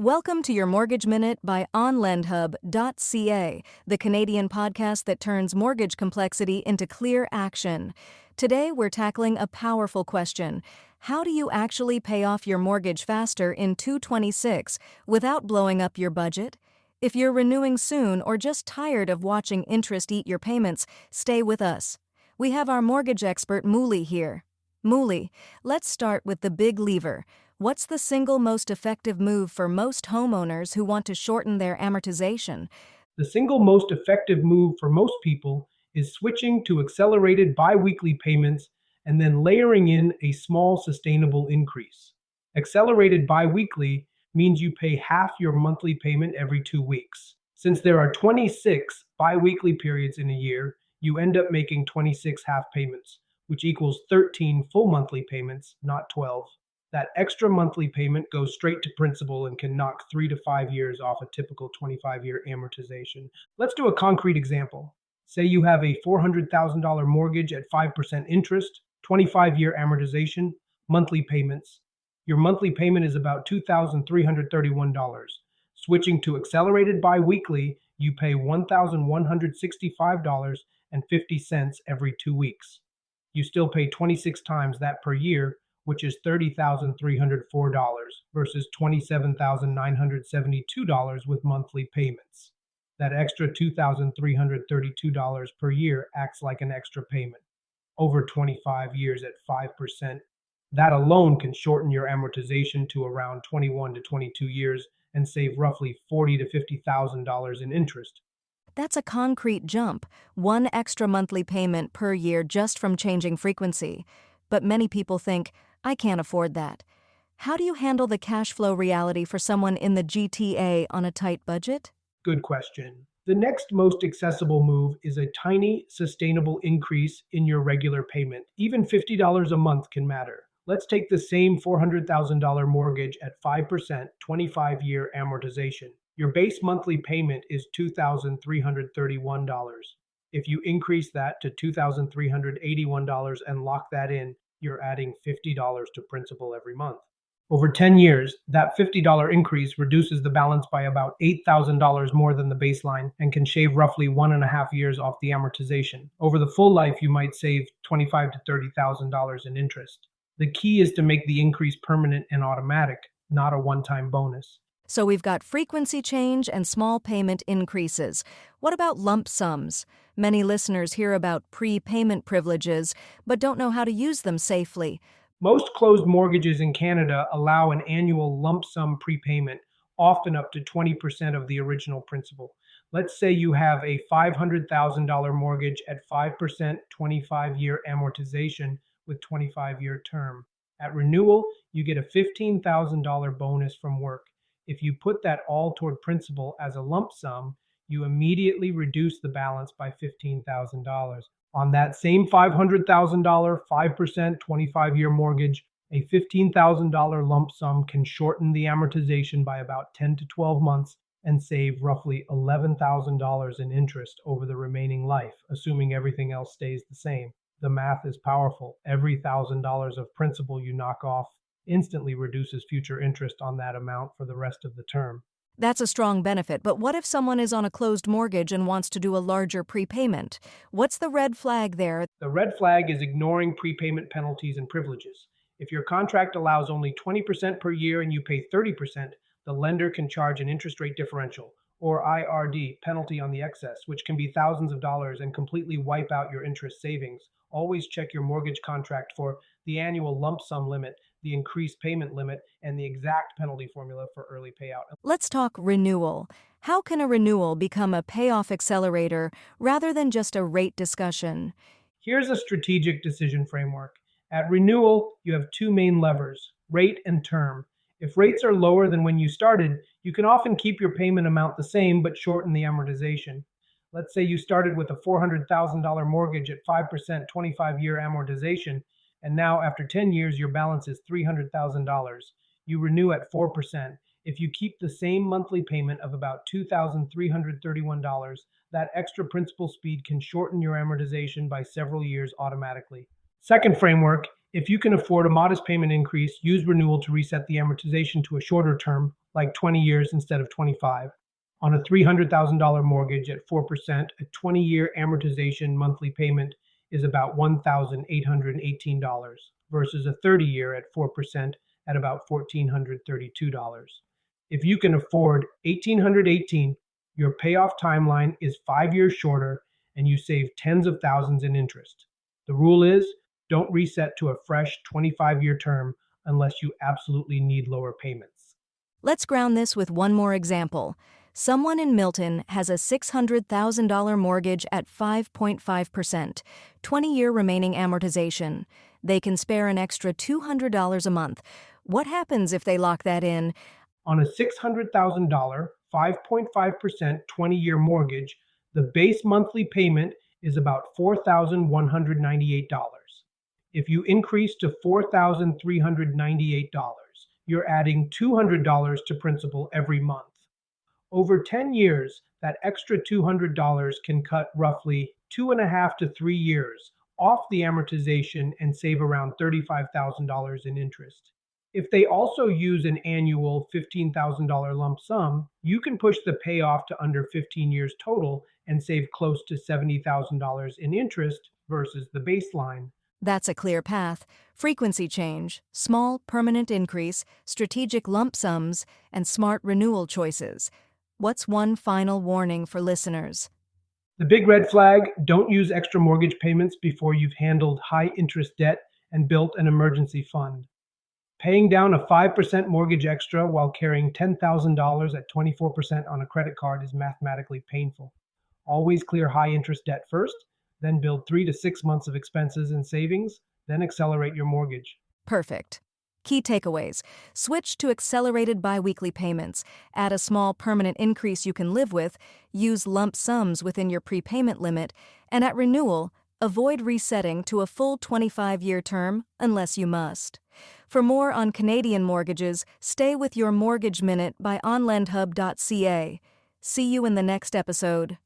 Welcome to your Mortgage Minute by onlendhub.ca, the Canadian podcast that turns mortgage complexity into clear action. Today, we're tackling a powerful question. How do you actually pay off your mortgage faster in 2026 without blowing up your budget? If you're renewing soon or just tired of watching interest eat your payments, stay with us. We have our mortgage expert Mouli here. Mouli, let's start with the big lever. What's the single most effective move for most homeowners who want to shorten their amortization? The single most effective move for most people is switching to accelerated biweekly payments and then layering in a small sustainable increase. Accelerated biweekly means you pay half your monthly payment every 2 weeks. Since there are 26 biweekly periods in a year, you end up making 26 half payments, which equals 13 full monthly payments, not 12. That extra monthly payment goes straight to principal and can knock 3 to 5 years off a typical 25-year amortization. Let's do a concrete example. Say you have a $400,000 mortgage at 5% interest, 25-year amortization, monthly payments. Your monthly payment is about $2,331. Switching to accelerated biweekly, you pay $1,165.50 every 2 weeks. You still pay 26 times that per year, which is $30,304 versus $27,972 with monthly payments. That extra $2,332 per year acts like an extra payment. Over 25 years at 5%, that alone can shorten your amortization to around 21 to 22 years and save roughly $40,000 to $50,000 in interest. That's a concrete jump, one extra monthly payment per year just from changing frequency. But many people think, I can't afford that. How do you handle the cash flow reality for someone in the GTA on a tight budget? Good question. The next most accessible move is a tiny, sustainable increase in your regular payment. Even $50 a month can matter. Let's take the same $400,000 mortgage at 5%, 25-year amortization. Your base monthly payment is $2,331. If you increase that to $2,381 and lock that in, you're adding $50 to principal every month. Over 10 years, that $50 increase reduces the balance by about $8,000 more than the baseline and can shave roughly 1.5 years off the amortization. Over the full life, you might save $25,000 to $30,000 in interest. The key is to make the increase permanent and automatic, not a one-time bonus. So we've got frequency change and small payment increases. What about lump sums? Many listeners hear about prepayment privileges, but don't know how to use them safely. Most closed mortgages in Canada allow an annual lump sum prepayment, often up to 20% of the original principal. Let's say you have a $500,000 mortgage at 5%, 25-year amortization with 25-year term. At renewal, you get a $15,000 bonus from work. If you put that all toward principal as a lump sum, you immediately reduce the balance by $15,000. On that same $500,000, 5%, 25-year mortgage, a $15,000 lump sum can shorten the amortization by about 10 to 12 months and save roughly $11,000 in interest over the remaining life, assuming everything else stays the same. The math is powerful. Every $1,000 of principal you knock off instantly reduces future interest on that amount for the rest of the term. That's a strong benefit, but what if someone is on a closed mortgage and wants to do a larger prepayment? What's the red flag there? The red flag is ignoring prepayment penalties and privileges. If your contract allows only 20% per year and you pay 30%, the lender can charge an interest rate differential, or IRD, penalty on the excess, which can be thousands of dollars and completely wipe out your interest savings. Always check your mortgage contract for the annual lump sum limit, the increased payment limit, and the exact penalty formula for early payout. Let's talk renewal. How can a renewal become a payoff accelerator rather than just a rate discussion? Here's a strategic decision framework. At renewal, you have two main levers, rate and term. If rates are lower than when you started, you can often keep your payment amount the same but shorten the amortization. Let's say you started with a $400,000 mortgage at 5%, 25-year amortization, and now after 10 years your balance is $300,000. You renew at 4%. If you keep the same monthly payment of about $2,331, that extra principal speed can shorten your amortization by several years automatically. Second framework, if you can afford a modest payment increase, use renewal to reset the amortization to a shorter term, like 20 years instead of 25. On a $300,000 mortgage at 4%, a 20-year amortization monthly payment is about $1,818 versus a 30-year at 4% at about $1,432. If you can afford $1,818, your payoff timeline is 5 years shorter and you save tens of thousands in interest. The rule is don't reset to a fresh 25-year term unless you absolutely need lower payments. Let's ground this with one more example. Someone in Milton has a $600,000 mortgage at 5.5%, 20-year remaining amortization. They can spare an extra $200 a month. What happens if they lock that in? On a $600,000, 5.5% 20-year mortgage, the base monthly payment is about $4,198. If you increase to $4,398, you're adding $200 to principal every month. Over 10 years, that extra $200 can cut roughly 2.5 to 3 years off the amortization and save around $35,000 in interest. If they also use an annual $15,000 lump sum, you can push the payoff to under 15 years total and save close to $70,000 in interest versus the baseline. That's a clear path. Frequency change, small permanent increase, strategic lump sums, and smart renewal choices. What's one final warning for listeners? The big red flag: don't use extra mortgage payments before you've handled high interest debt and built an emergency fund. Paying down a 5% mortgage extra while carrying $10,000 at 24% on a credit card is mathematically painful. Always clear high interest debt first, then build 3 to 6 months of expenses and savings, then accelerate your mortgage. Perfect. Key takeaways. Switch to accelerated biweekly payments. Add a small permanent increase you can live with. Use lump sums within your prepayment limit. And at renewal, avoid resetting to a full 25-year term unless you must. For more on Canadian mortgages, stay with your Mortgage Minute by onlendhub.ca. See you in the next episode.